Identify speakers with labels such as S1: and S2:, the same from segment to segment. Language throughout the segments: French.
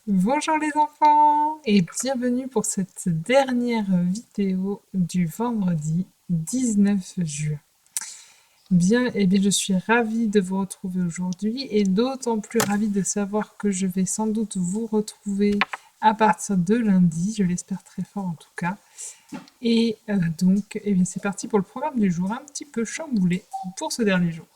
S1: Bonjour les enfants et bienvenue pour cette dernière vidéo du vendredi 19 juin. Bien, je suis ravie de vous retrouver aujourd'hui et d'autant plus ravie de savoir que je vais sans doute vous retrouver à partir de lundi, je l'espère très fort en tout cas. Et donc, c'est parti pour le programme du jour, un petit peu chamboulé pour ce dernier jour.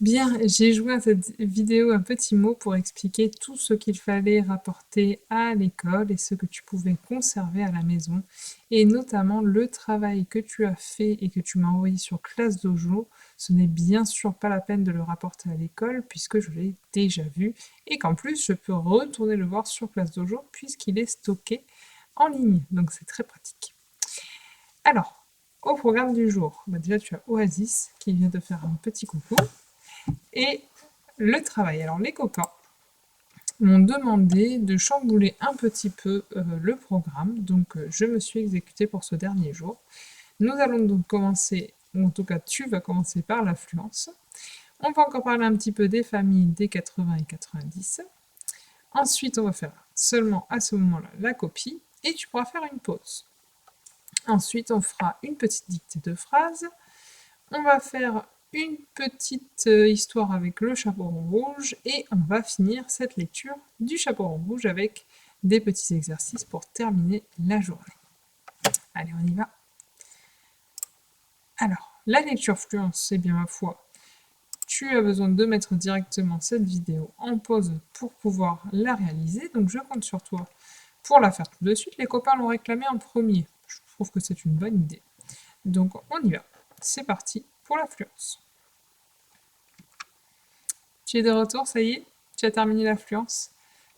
S1: Bien, j'ai joué à cette vidéo un petit mot pour expliquer tout ce qu'il fallait rapporter à l'école et ce que tu pouvais conserver à la maison, et notamment le travail que tu as fait et que tu m'as envoyé sur Classe Dojo. Ce n'est bien sûr pas la peine de le rapporter à l'école puisque je l'ai déjà vu et qu'en plus je peux retourner le voir sur Classe Dojo puisqu'il est stocké en ligne, donc c'est très pratique. Alors, au programme du jour, déjà tu as Oasis qui vient de faire un petit coucou. Et le travail. Alors les copains m'ont demandé de chambouler un petit peu le programme, donc je me suis exécutée pour ce dernier jour. Nous allons donc commencer, ou en tout cas tu vas commencer par l'affluence. On va encore parler un petit peu des familles des 80 et 90. Ensuite, on va faire seulement à ce moment-là la copie, et tu pourras faire une pause. Ensuite, on fera une petite dictée de phrases. On va faire une petite histoire avec le chaperon rouge et on va finir cette lecture du chaperon rouge avec des petits exercices pour terminer la journée. Allez, on y va. Alors, la lecture fluence, c'est bien ma foi. Tu as besoin de mettre directement cette vidéo en pause pour pouvoir la réaliser, donc je compte sur toi pour la faire tout de suite. Les copains l'ont réclamé en premier. Je trouve que c'est une bonne idée. Donc on y va. C'est parti pour l'affluence. Tu es de retour, ça y est? Tu as terminé l'affluence?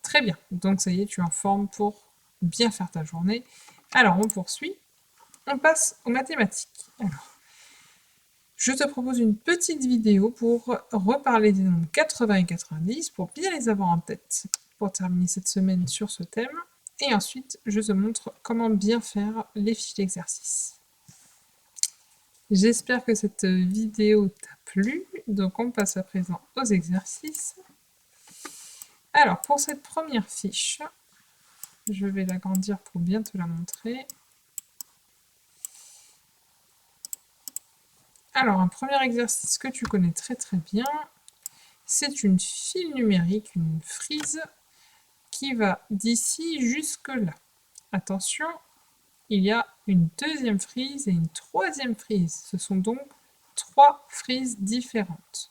S1: Très bien, donc ça y est, tu es en forme pour bien faire ta journée. Alors, on poursuit. On passe aux mathématiques. Alors, je te propose une petite vidéo pour reparler des nombres 80 et 90, pour bien les avoir en tête, pour terminer cette semaine sur ce thème. Et ensuite, je te montre comment bien faire les fiches d'exercice. J'espère que cette vidéo t'a plu, donc on passe à présent aux exercices. Alors, pour cette première fiche, je vais l'agrandir pour bien te la montrer. Alors, un premier exercice que tu connais très très bien, c'est une file numérique, une frise, qui va d'ici jusque là. Attention, il y a une deuxième frise et une troisième frise. Ce sont donc 3 frises différentes.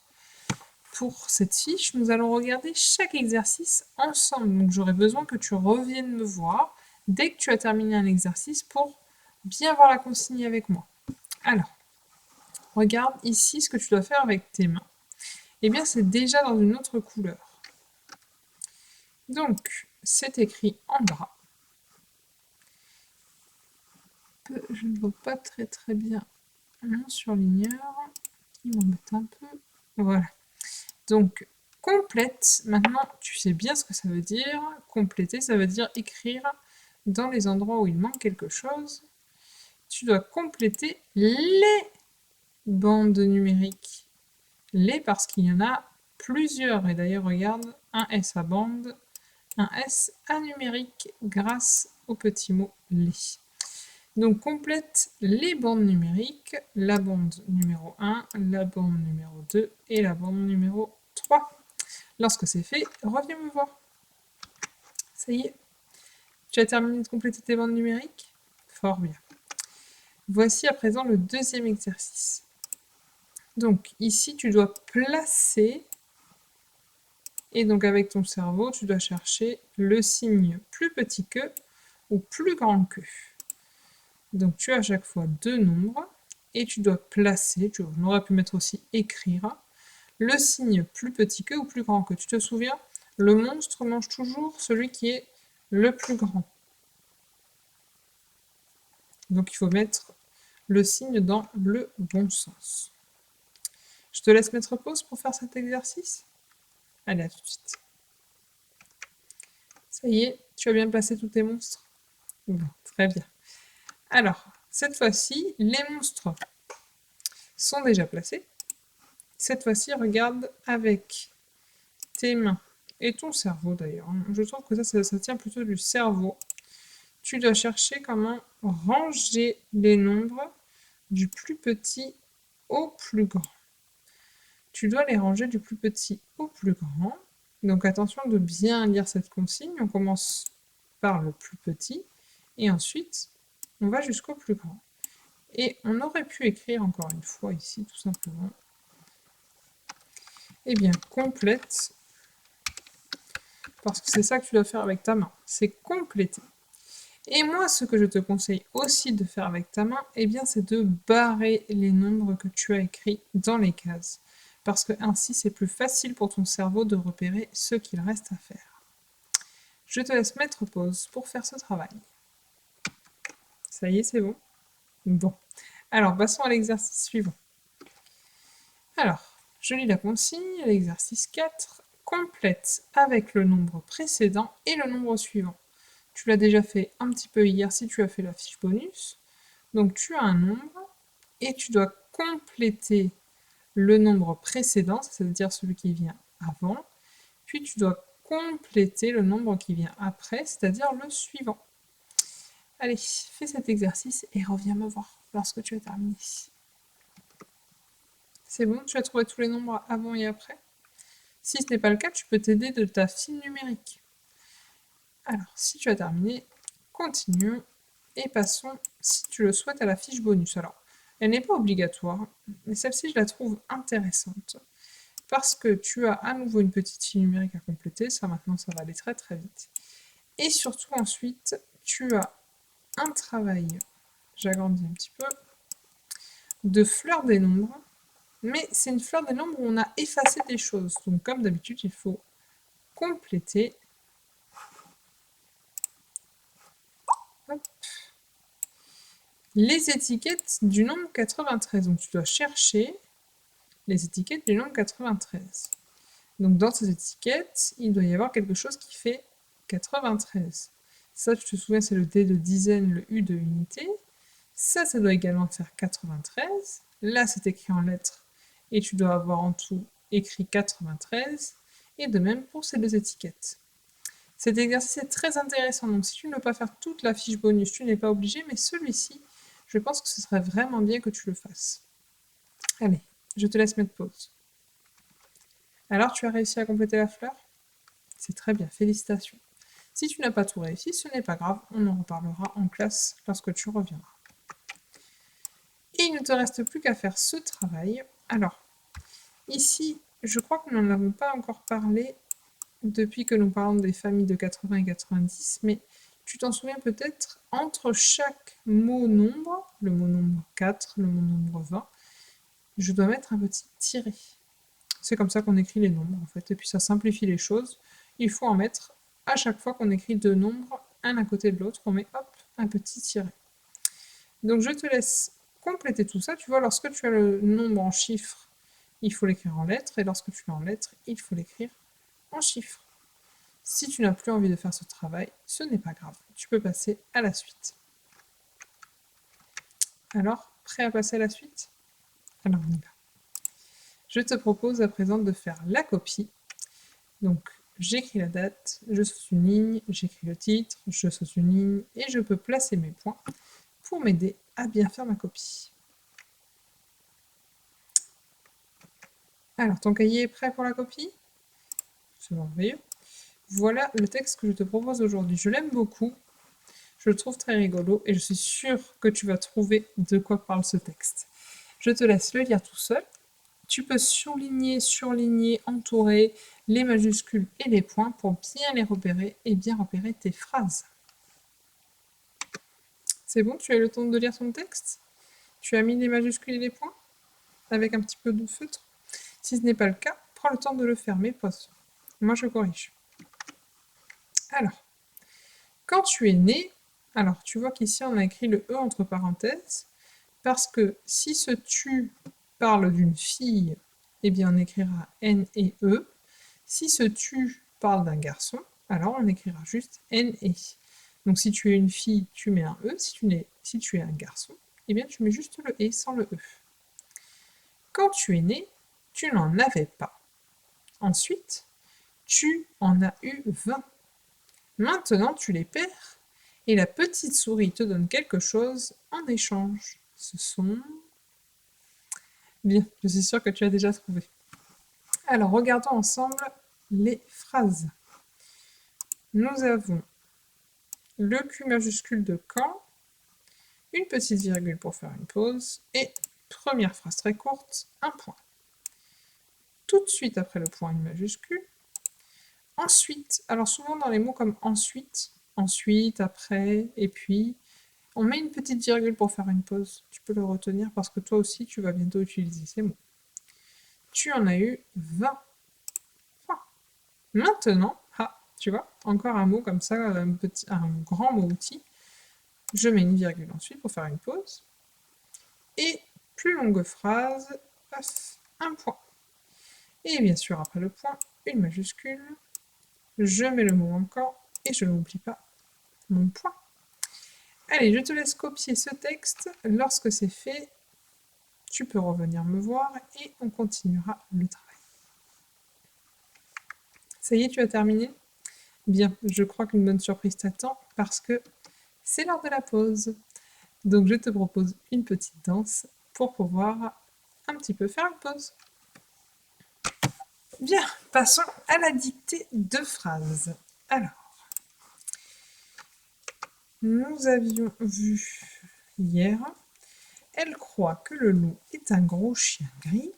S1: Pour cette fiche, nous allons regarder chaque exercice ensemble. Donc j'aurai besoin que tu reviennes me voir dès que tu as terminé un exercice pour bien voir la consigne avec moi. Alors, regarde ici ce que tu dois faire avec tes mains. Eh bien, c'est déjà dans une autre couleur. Donc, c'est écrit en bas. Je ne vois pas très très bien mon surligneur, qui m'embête un peu. Voilà. Donc, complète. Maintenant, tu sais bien ce que ça veut dire. Compléter, ça veut dire écrire dans les endroits où il manque quelque chose. Tu dois compléter les bandes numériques. Les parce qu'il y en a plusieurs. Et d'ailleurs, regarde, un S à bande, un S à numérique grâce au petit mot les. Donc complète les bandes numériques, la bande numéro 1, la bande numéro 2 et la bande numéro 3. Lorsque c'est fait, reviens me voir. Ça y est, tu as terminé de compléter tes bandes numériques? Fort bien. Voici à présent le deuxième exercice. Donc ici, tu dois placer, et donc avec ton cerveau, tu dois chercher le signe plus petit que ou plus grand que. Donc tu as à chaque fois 2 nombres, et tu dois placer, on aurait pu mettre aussi écrire, le signe plus petit que ou plus grand que. Tu te souviens? Le monstre mange toujours celui qui est le plus grand. Donc il faut mettre le signe dans le bon sens. Je te laisse mettre pause pour faire cet exercice. Allez, à tout de suite. Ça y est, tu as bien placé tous tes monstres? Bon, très bien. Alors, Cette fois-ci, les monstres sont déjà placés. Cette fois-ci, regarde avec tes mains et ton cerveau d'ailleurs. Je trouve que ça tient plutôt du cerveau. Tu dois chercher comment ranger les nombres du plus petit au plus grand. Tu dois les ranger du plus petit au plus grand. Donc attention de bien lire cette consigne. On commence par le plus petit et ensuite on va jusqu'au plus grand. Et on aurait pu écrire encore une fois ici tout simplement. Eh bien, complète, parce que c'est ça que tu dois faire avec ta main, c'est compléter. Et moi, ce que je te conseille aussi de faire avec ta main, eh bien, c'est de barrer les nombres que tu as écrits dans les cases. Parce que ainsi, c'est plus facile pour ton cerveau de repérer ce qu'il reste à faire. Je te laisse mettre pause pour faire ce travail. Ça y est, c'est bon? Bon. Alors, passons à l'exercice suivant. Alors, je lis la consigne, l'exercice 4, complète avec le nombre précédent et le nombre suivant. Tu l'as déjà fait un petit peu hier si tu as fait la fiche bonus. Donc tu as un nombre et tu dois compléter le nombre précédent, c'est-à-dire celui qui vient avant, puis tu dois compléter le nombre qui vient après, c'est-à-dire le suivant. Allez, fais cet exercice et reviens me voir lorsque tu as terminé. C'est bon, tu as trouvé tous les nombres avant et après? Si ce n'est pas le cas, tu peux t'aider de ta file numérique. Alors, si tu as terminé, continuons et passons, si tu le souhaites, à la fiche bonus. Alors, elle n'est pas obligatoire, mais celle-ci, je la trouve intéressante parce que tu as à nouveau une petite file numérique à compléter. Ça, maintenant, ça va aller très très vite. Et surtout, ensuite, tu as un travail, j'agrandis un petit peu, de fleur des nombres, mais c'est une fleur des nombres où on a effacé des choses. Donc, comme d'habitude, il faut compléter. Hop. Les étiquettes du nombre 93. Donc, tu dois chercher les étiquettes du nombre 93. Donc, dans ces étiquettes, il doit y avoir quelque chose qui fait 93. Ça, tu te souviens, c'est le D de dizaine, le U de unité. Ça doit également faire 93. Là, c'est écrit en lettres et tu dois avoir en tout écrit 93. Et de même pour ces deux étiquettes. Cet exercice est très intéressant, donc si tu ne veux pas faire toute la fiche bonus, tu n'es pas obligé, mais celui-ci, je pense que ce serait vraiment bien que tu le fasses. Allez, je te laisse mettre pause. Alors, tu as réussi à compléter la fleur? C'est très bien, félicitations. Si tu n'as pas tout réussi, ce n'est pas grave, on en reparlera en classe lorsque tu reviendras. Et il ne te reste plus qu'à faire ce travail. Alors, ici, je crois que nous n'en avons pas encore parlé depuis que nous parlons des familles de 80 et 90, mais tu t'en souviens peut-être, entre chaque mot nombre, le mot nombre 4, le mot nombre 20, je dois mettre un petit tiret. C'est comme ça qu'on écrit les nombres en fait, et puis ça simplifie les choses. Il faut en mettre à chaque fois qu'on écrit deux nombres, un à côté de l'autre, on met hop, un petit tiret. Donc je te laisse compléter tout ça. Tu vois, lorsque tu as le nombre en chiffres, il faut l'écrire en lettres, et lorsque tu l'as en lettres, il faut l'écrire en chiffres. Si tu n'as plus envie de faire ce travail, ce n'est pas grave, tu peux passer à la suite. Alors, prêt à passer à la suite? Alors on y va. Je te propose à présent de faire la copie. Donc, j'écris la date, je saute une ligne, j'écris le titre, je saute une ligne, et je peux placer mes points pour m'aider à bien faire ma copie. Alors, ton cahier est prêt pour la copie? C'est merveilleux. Voilà le texte que je te propose aujourd'hui. Je l'aime beaucoup, je le trouve très rigolo, et je suis sûre que tu vas trouver de quoi parle ce texte. Je te laisse le lire tout seul. Tu peux surligner, surligner, entourer les majuscules et les points pour bien les repérer et bien repérer tes phrases. C'est bon, tu as eu le temps de lire ton texte? Tu as mis les majuscules et les points? Avec un petit peu de feutre? Si ce n'est pas le cas, prends le temps de le fermer, pause. Moi, je corrige. Alors, quand tu es né, alors tu vois qu'ici on a écrit le E entre parenthèses, parce que si ce tu parle d'une fille, eh bien on écrira N et E. Si ce tu parle d'un garçon, alors on écrira juste N et. Donc si tu es une fille, tu mets un E. Si tu es un garçon, eh bien tu mets juste le « et » sans le « e ». Quand tu es né, tu n'en avais pas. Ensuite, tu en as eu 20. Maintenant, tu les perds et la petite souris te donne quelque chose en échange. Ce sont... Bien, je suis sûre que tu as déjà trouvé. Alors, regardons ensemble les phrases. Nous avons le Q majuscule de quand, une petite virgule pour faire une pause, et première phrase très courte, un point. Tout de suite après le point, une majuscule. Ensuite, alors souvent dans les mots comme ensuite, après, et puis, on met une petite virgule pour faire une pause. Tu peux le retenir parce que toi aussi, tu vas bientôt utiliser ces mots. Tu en as eu 20. Maintenant, tu vois, encore un mot comme ça, un grand mot outil. Je mets une virgule ensuite pour faire une pause. Et plus longue phrase, passe un point. Et bien sûr, après le point, une majuscule. Je mets le mot encore et je n'oublie pas mon point. Allez, je te laisse copier ce texte. Lorsque c'est fait, tu peux revenir me voir et on continuera le travail. Ça y est, tu as terminé? Bien, je crois qu'une bonne surprise t'attend parce que c'est l'heure de la pause. Donc je te propose une petite danse pour pouvoir un petit peu faire une pause. Bien, passons à la dictée de phrases. Alors, nous avions vu hier, elle croit que le loup est un gros chien gris,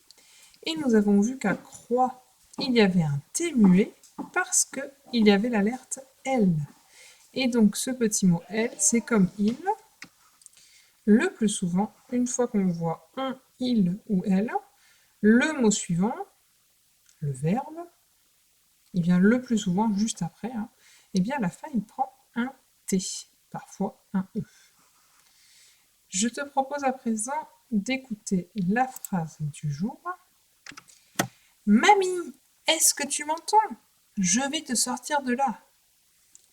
S1: et nous avons vu qu'à croix, il y avait un T muet parce qu'il y avait l'alerte elle. Et donc ce petit mot elle, c'est comme il. Le plus souvent, une fois qu'on voit un il ou elle, le mot suivant, le verbe, il vient le plus souvent juste après, et bien à la fin il prend un T, parfois un E. Je te propose à présent d'écouter la phrase du jour. Mamie, est-ce que tu m'entends? Je vais te sortir de là.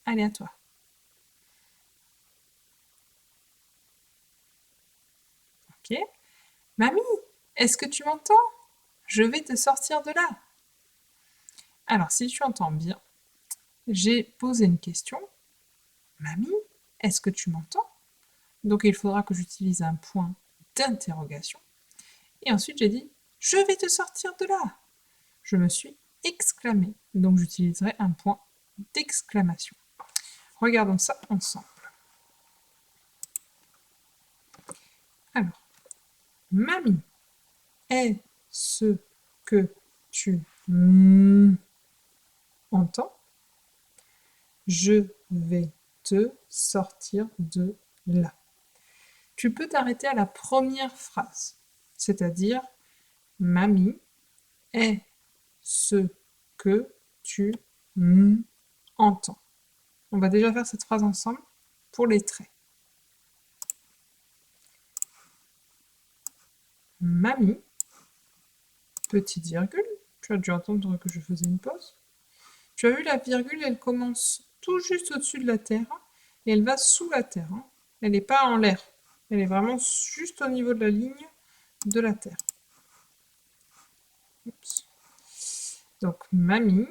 S1: Allez, à toi. Ok. Mamie, est-ce que tu m'entends? Je vais te sortir de là. Alors, si tu entends bien, j'ai posé une question. Mamie, est-ce que tu m'entends? Donc, il faudra que j'utilise un point d'interrogation. Et ensuite, j'ai dit, je vais te sortir de là. Je me suis exclamée. Donc, j'utiliserai un point d'exclamation. Regardons ça ensemble. Alors, mamie, est-ce que tu entends? Je vais te sortir de là. Tu peux t'arrêter à la première phrase, c'est-à-dire mamie, est-ce que tu entends? On va déjà faire cette phrase ensemble pour les traits. Mamie, petite virgule, tu as dû entendre que je faisais une pause. Tu as vu la virgule, elle commence tout juste au-dessus de la terre et elle va sous la terre. Elle n'est pas en l'air, elle est vraiment juste au niveau de la ligne de la terre. Oups. Donc, mamie.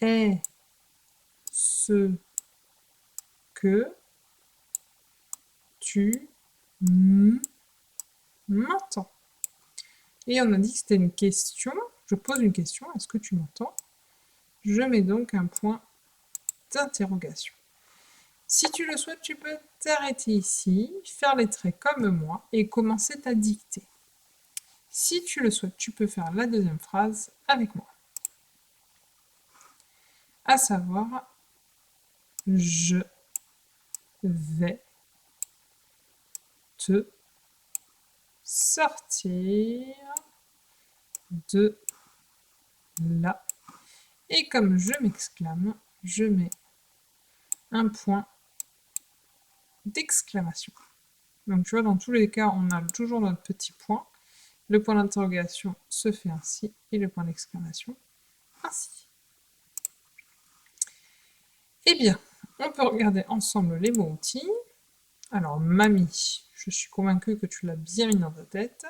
S1: Est-ce que tu m'entends? Et on a dit que c'était une question. Je pose une question. Est-ce que tu m'entends? Je mets donc un point d'interrogation. Si tu le souhaites, tu peux t'arrêter ici, faire les traits comme moi et commencer ta dictée. Si tu le souhaites, tu peux faire la deuxième phrase avec moi. À savoir, je vais te sortir de là. Et comme je m'exclame, je mets un point d'exclamation. Donc tu vois, dans tous les cas, on a toujours notre petit point. Le point d'interrogation se fait ainsi et le point d'exclamation ainsi. Eh bien, on peut regarder ensemble les mots-outils. Alors, mamie, je suis convaincue que tu l'as bien mis dans ta tête.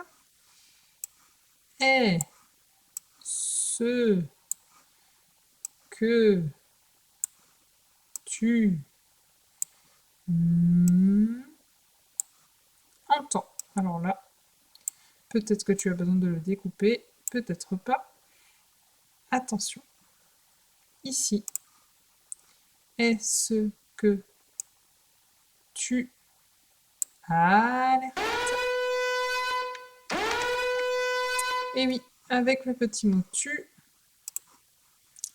S1: Est ce que tu entends? Alors là, peut-être que tu as besoin de le découper, peut-être pas. Attention. Ici, est-ce que tu alertes? Et oui, avec le petit mot tu,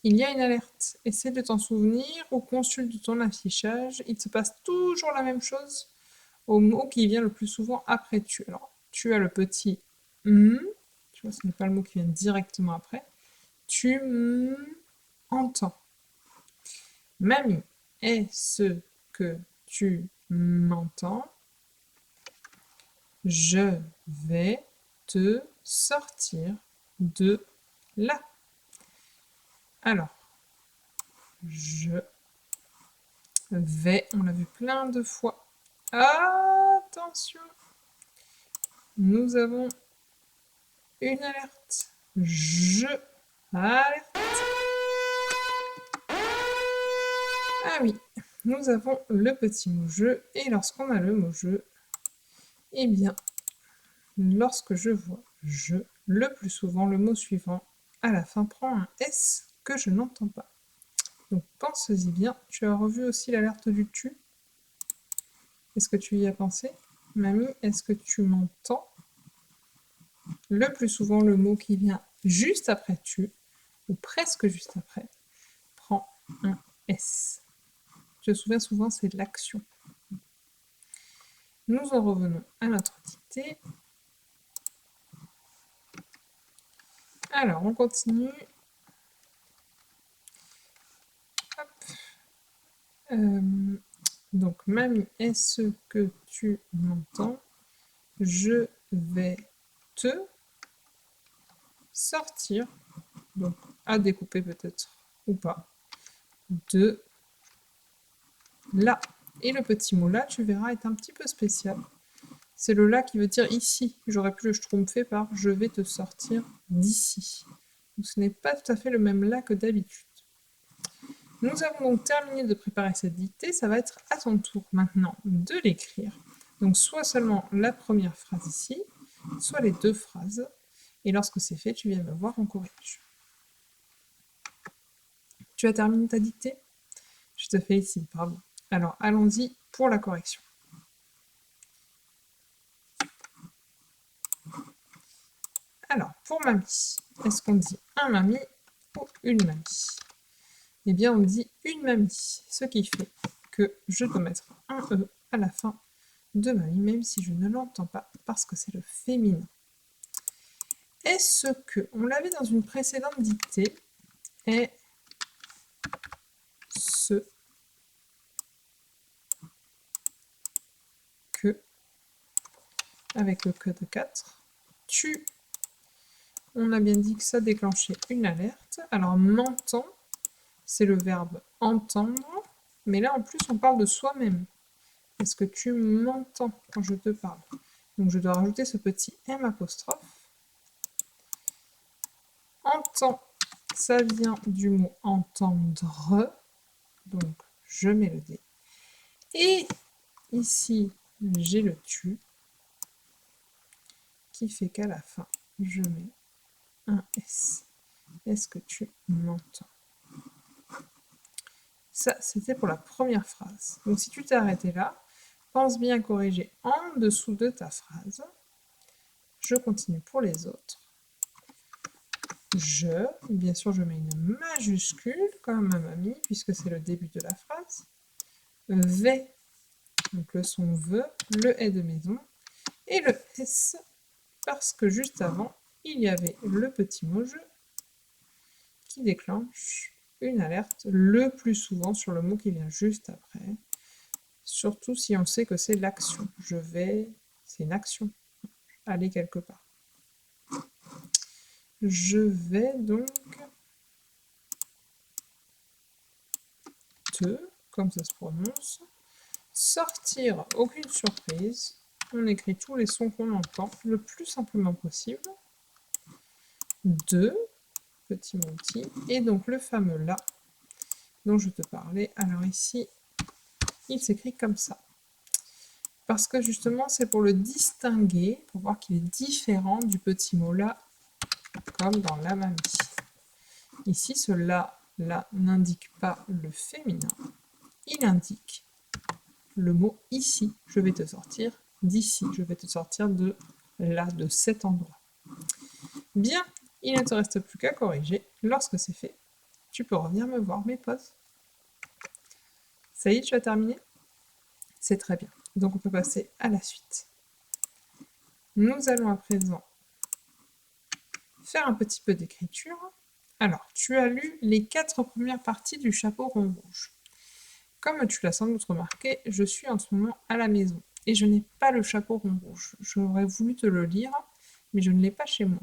S1: il y a une alerte. Essaie de t'en souvenir ou consulte ton affichage. Il se passe toujours la même chose au mot qui vient le plus souvent après tu. Alors, tu as le petit tu vois, ce n'est pas le mot qui vient directement après. Tu entends. Mamie, est-ce que tu m'entends? Je vais te sortir de là. Alors, je vais, on l'a vu plein de fois. Attention, nous avons une alerte. Je alerte. Ah oui, nous avons le petit mot jeu. Et lorsqu'on a le mot jeu, eh bien, lorsque je vois je, le plus souvent, le mot suivant, à la fin, prend un S que je n'entends pas. Donc pense-y bien. Tu as revu aussi l'alerte du tu? Est-ce que tu y as pensé? Mamie, est-ce que tu m'entends? Le plus souvent, le mot qui vient juste après tu, ou presque juste après, prend un S. Je me souviens souvent, c'est l'action. Nous en revenons à notre dictée. Alors, on continue. Donc, mamie, est-ce que tu m'entends? Je vais te sortir, donc à découper peut-être, ou pas, de là. Et le petit mot là, tu verras, est un petit peu spécial. C'est le là qui veut dire ici. J'aurais pu le schtroumpfer par je vais te sortir d'ici. Donc ce n'est pas tout à fait le même là que d'habitude. Nous avons donc terminé de préparer cette dictée. Ça va être à ton tour maintenant de l'écrire. Donc soit seulement la première phrase ici, soit les deux phrases. Et lorsque c'est fait, tu viens me voir, on corrige. Tu as terminé ta dictée? Je te félicite, bravo. Alors allons-y pour la correction. Alors, pour mamie, est-ce qu'on dit un mamie ou une mamie? Eh bien, on dit une mamie, ce qui fait que je dois mettre un E à la fin de mamie, même si je ne l'entends pas, parce que c'est le féminin. Est-ce que, on l'avait dans une précédente dictée, est ce que, avec le code 4, tu, on a bien dit que ça déclenchait une alerte. Alors, m'entend, c'est le verbe entendre, mais là, en plus, on parle de soi-même. Est-ce que tu m'entends quand je te parle? Donc, je dois rajouter ce petit M apostrophe. Entend, ça vient du mot entendre, donc je mets le D. Et ici, j'ai le tu, qui fait qu'à la fin, je mets un S. Est-ce que tu m'entends? Ça, c'était pour la première phrase. Donc si tu t'es arrêté là, pense bien à corriger en dessous de ta phrase. Je continue pour les autres. Je, bien sûr, je mets une majuscule, comme ma mamie, puisque c'est le début de la phrase. Vais, donc le son ve, le est de maison, et le S, parce que juste avant, il y avait le petit mot je, qui déclenche une alerte, le plus souvent sur le mot qui vient juste après, surtout si on sait que c'est l'action. Je vais, c'est une action, aller quelque part. Je vais donc te comme ça se prononce. Sortir, aucune surprise. On écrit tous les sons qu'on entend le plus simplement possible. 2, petit Monty, et donc le fameux là dont je te parlais. Alors ici, il s'écrit comme ça. Parce que justement, c'est pour le distinguer, pour voir qu'il est différent du petit mot là, comme dans la mamie. Ici, ce là n'indique pas le féminin, il indique le mot ici. Je vais te sortir d'ici, je vais te sortir de là, de cet endroit. Bien, il ne te reste plus qu'à corriger. Lorsque c'est fait, tu peux revenir me voir, mais pause. Ça y est, tu as terminé? C'est très bien. Donc on peut passer à la suite. Nous allons à présent faire un petit peu d'écriture. Alors, tu as lu les 4 premières parties du chapeau rond rouge. Comme tu l'as sans doute remarqué, je suis en ce moment à la maison et je n'ai pas le chapeau rond rouge. J'aurais voulu te le lire, mais je ne l'ai pas chez moi.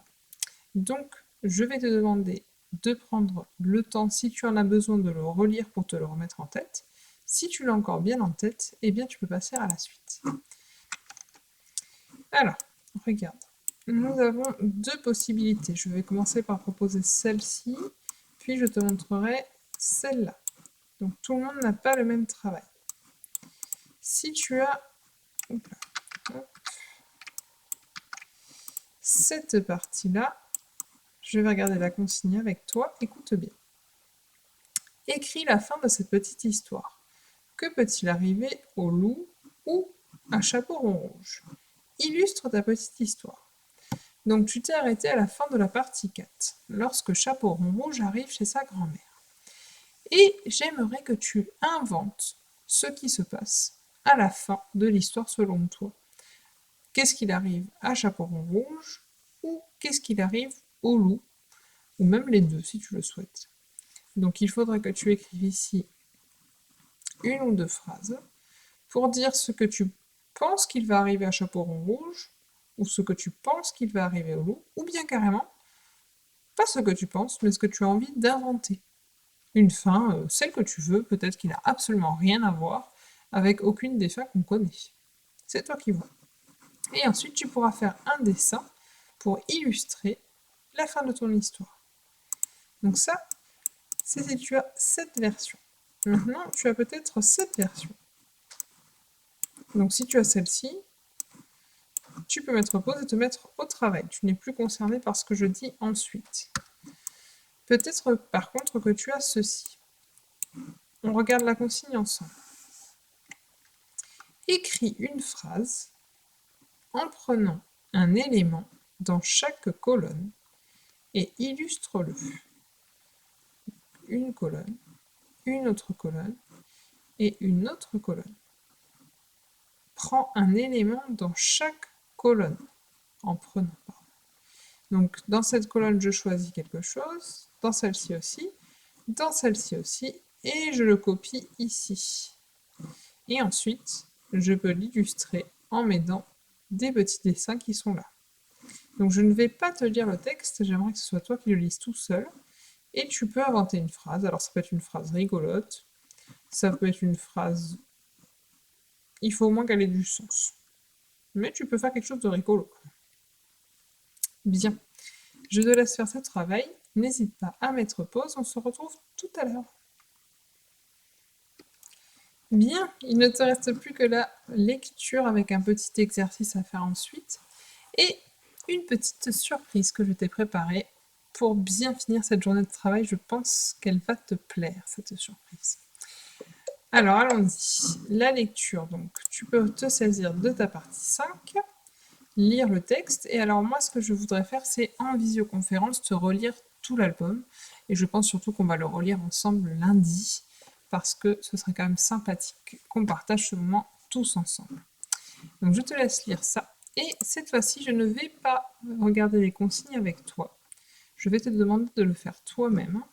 S1: Donc, je vais te demander de prendre le temps, si tu en as besoin, de le relire pour te le remettre en tête. Si tu l'as encore bien en tête, eh bien tu peux passer à la suite. Alors, regarde. Nous avons 2 possibilités. Je vais commencer par proposer celle-ci, puis je te montrerai celle-là. Donc tout le monde n'a pas le même travail. Si tu as cette partie-là, je vais regarder la consigne avec toi, écoute bien. Écris la fin de cette petite histoire. Que peut-il arriver au loup ou à chapeau rond rouge? Illustre ta petite histoire. Donc tu t'es arrêté à la fin de la partie 4, lorsque Chapeau rond rouge arrive chez sa grand-mère. Et j'aimerais que tu inventes ce qui se passe à la fin de l'histoire selon toi. Qu'est-ce qu'il arrive à Chapeau rond rouge ou qu'est-ce qu'il arrive au loup, ou même les deux si tu le souhaites. Donc il faudrait que tu écrives ici 1 ou 2 phrases pour dire ce que tu penses qu'il va arriver à Chapeau rond rouge, ou ce que tu penses qu'il va arriver au loup, ou bien carrément, pas ce que tu penses, mais ce que tu as envie d'inventer. Une fin, celle que tu veux, peut-être qu'il n'a absolument rien à voir avec aucune des fins qu'on connaît. C'est toi qui vois. Et ensuite, tu pourras faire un dessin pour illustrer la fin de ton histoire. Donc ça, c'est si tu as cette version. Maintenant, tu as peut-être cette version. Donc si tu as celle-ci, tu peux mettre pause et te mettre au travail. Tu n'es plus concerné par ce que je dis ensuite. Peut-être par contre que tu as ceci. On regarde la consigne ensemble. Écris une phrase en prenant un élément dans chaque colonne et illustre-le. Une colonne, une autre colonne et une autre colonne. Prends un élément dans chaque colonne en prenant. Donc dans cette colonne, je choisis quelque chose, dans celle-ci aussi, dans celle-ci aussi, et je le copie ici. Et ensuite, je peux l'illustrer en m'aidant des petits dessins qui sont là. Donc je ne vais pas te lire le texte, j'aimerais que ce soit toi qui le lises tout seul. Et tu peux inventer une phrase. Alors ça peut être une phrase rigolote, ça peut être une phrase... Il faut au moins qu'elle ait du sens. Mais tu peux faire quelque chose de rigolo. Bien. Je te laisse faire ce travail. N'hésite pas à mettre pause, on se retrouve tout à l'heure. Bien, il ne te reste plus que la lecture avec un petit exercice à faire ensuite. Et une petite surprise que je t'ai préparée pour bien finir cette journée de travail. Je pense qu'elle va te plaire, cette surprise. Alors, allons-y. La lecture, donc, tu peux te saisir de ta partie 5, lire le texte. Et alors, moi, ce que je voudrais faire, c'est en visioconférence, te relire tout l'album. Et je pense surtout qu'on va le relire ensemble lundi, parce que ce serait quand même sympathique qu'on partage ce moment tous ensemble. Donc, je te laisse lire ça. Et cette fois-ci, je ne vais pas regarder les consignes avec toi. Je vais te demander de le faire toi-même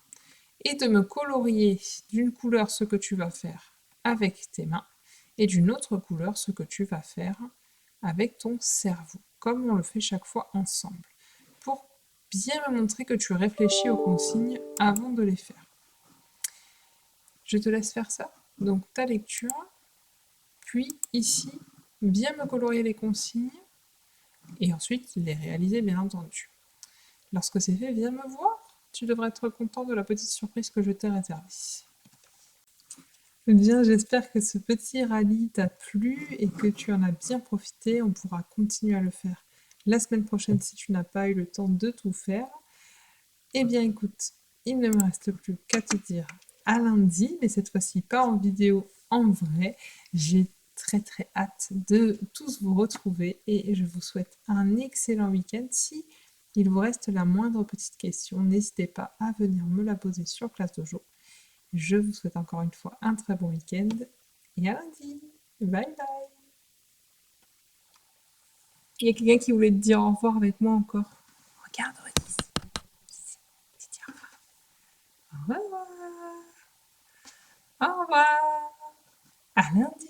S1: et de me colorier d'une couleur ce que tu vas faire avec tes mains et d'une autre couleur ce que tu vas faire avec ton cerveau, comme on le fait chaque fois ensemble, pour bien me montrer que tu réfléchis aux consignes avant de les faire. Je te laisse faire ça. Donc ta lecture, puis ici, bien me colorier les consignes, et ensuite les réaliser bien entendu. Lorsque c'est fait, viens me voir. Tu devrais être content de la petite surprise que je t'ai réservée. Bien, j'espère que ce petit rallye t'a plu et que tu en as bien profité. On pourra continuer à le faire la semaine prochaine si tu n'as pas eu le temps de tout faire. Eh bien écoute, il ne me reste plus qu'à te dire à lundi, mais cette fois-ci pas en vidéo, en vrai. J'ai très très hâte de tous vous retrouver et je vous souhaite un excellent week-end. Si il vous reste la moindre petite question, n'hésitez pas à venir me la poser sur Classe Dojo. Je vous souhaite encore une fois un très bon week-end et à lundi. Bye bye. Il y a quelqu'un qui voulait te dire au revoir avec moi encore. Regarde, Aurélie. Dis au revoir. Au revoir. Au revoir. À lundi.